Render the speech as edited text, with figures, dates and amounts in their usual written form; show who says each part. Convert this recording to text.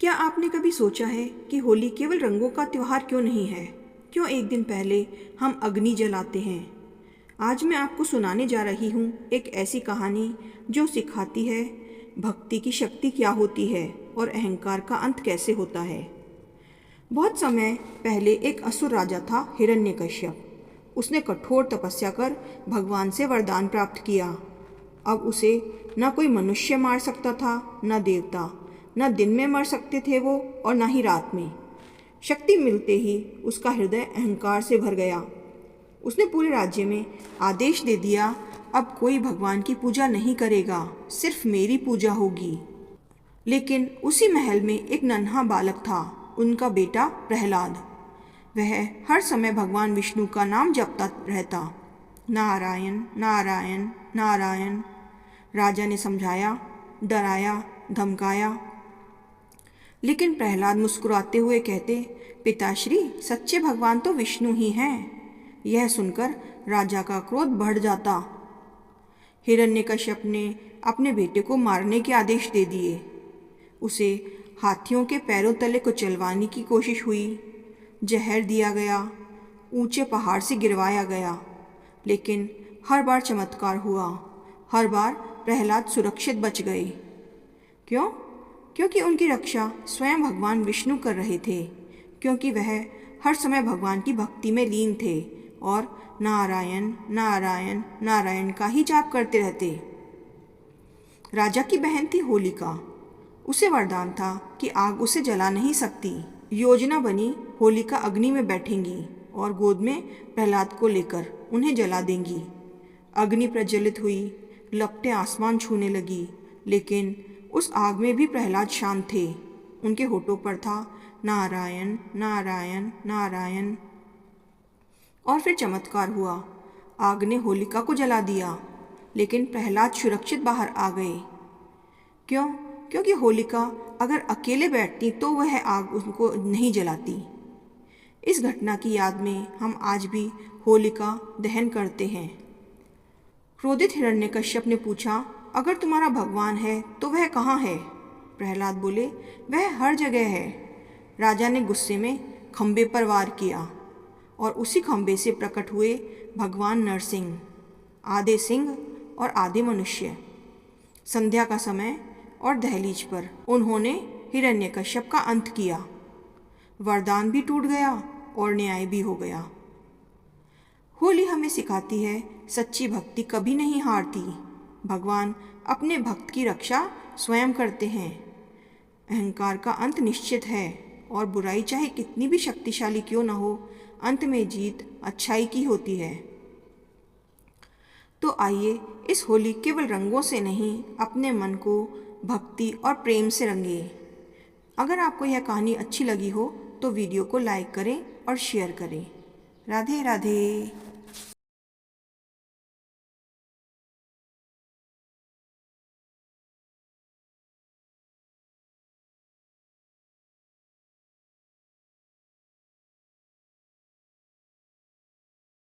Speaker 1: क्या आपने कभी सोचा है कि होली केवल रंगों का त्योहार क्यों नहीं है? क्यों एक दिन पहले हम अग्नि जलाते हैं? आज मैं आपको सुनाने जा रही हूँ एक ऐसी कहानी जो सिखाती है भक्ति की शक्ति क्या होती है और अहंकार का अंत कैसे होता है। बहुत समय पहले एक असुर राजा था हिरण्यकश्यप। उसने कठोर तपस्या कर भगवान से वरदान प्राप्त किया। अब उसे न कोई मनुष्य मार सकता था, न देवता, न दिन में मर सकते थे वो और न ही रात में। शक्ति मिलते ही उसका हृदय अहंकार से भर गया। उसने पूरे राज्य में आदेश दे दिया, अब कोई भगवान की पूजा नहीं करेगा, सिर्फ मेरी पूजा होगी। लेकिन उसी महल में एक नन्हा बालक था, उनका बेटा प्रहलाद। वह हर समय भगवान विष्णु का नाम जपता रहता, नारायण नारायण नारायण। राजा ने समझाया, डराया, धमकाया, लेकिन प्रहलाद मुस्कुराते हुए कहते, पिताश्री, सच्चे भगवान तो विष्णु ही हैं। यह सुनकर राजा का क्रोध बढ़ जाता। हिरण्यकश्यप ने अपने बेटे को मारने के आदेश दे दिए। उसे हाथियों के पैरों तले कुचलवाने की कोशिश हुई, जहर दिया गया, ऊंचे पहाड़ से गिरवाया गया, लेकिन हर बार चमत्कार हुआ। हर बार प्रहलाद सुरक्षित बच गए। क्यों? क्योंकि उनकी रक्षा स्वयं भगवान विष्णु कर रहे थे, क्योंकि वह हर समय भगवान की भक्ति में लीन थे और नारायण नारायण नारायण का ही जाप करते रहते। राजा की बहन थी होलिका। उसे वरदान था कि आग उसे जला नहीं सकती। योजना बनी, होलिका अग्नि में बैठेंगी और गोद में प्रहलाद को लेकर उन्हें जला देंगी। अग्नि प्रज्वलित हुई, लपटें आसमान छूने लगी, लेकिन उस आग में भी प्रहलाद शांत थे। उनके होठों पर था नारायण नारायण नारायण। और फिर चमत्कार हुआ। आग ने होलिका को जला दिया, लेकिन प्रहलाद सुरक्षित बाहर आ गए। क्यों? क्योंकि होलिका अगर अकेले बैठती तो वह आग उनको नहीं जलाती। इस घटना की याद में हम आज भी होलिका दहन करते हैं। क्रोधित हिरण्यकश्यप ने पूछा, अगर तुम्हारा भगवान है तो वह कहाँ है? प्रहलाद बोले, वह हर जगह है। राजा ने गुस्से में खंबे पर वार किया और उसी खंबे से प्रकट हुए भगवान नरसिंह, आधे सिंह और आधे मनुष्य। संध्या का समय और दहलीज पर उन्होंने हिरण्यकश्यप का अंत किया। वरदान भी टूट गया और न्याय भी हो गया। होली हमें सिखाती है, सच्ची भक्ति कभी नहीं हारती। भगवान अपने भक्त की रक्षा स्वयं करते हैं। अहंकार का अंत निश्चित है और बुराई चाहे कितनी भी शक्तिशाली क्यों न हो, अंत में जीत अच्छाई की होती है। तो आइए इस होली केवल रंगों से नहीं, अपने मन को भक्ति और प्रेम से रंगे। अगर आपको यह कहानी अच्छी लगी हो तो वीडियो को लाइक करें और शेयर करें। राधे राधे।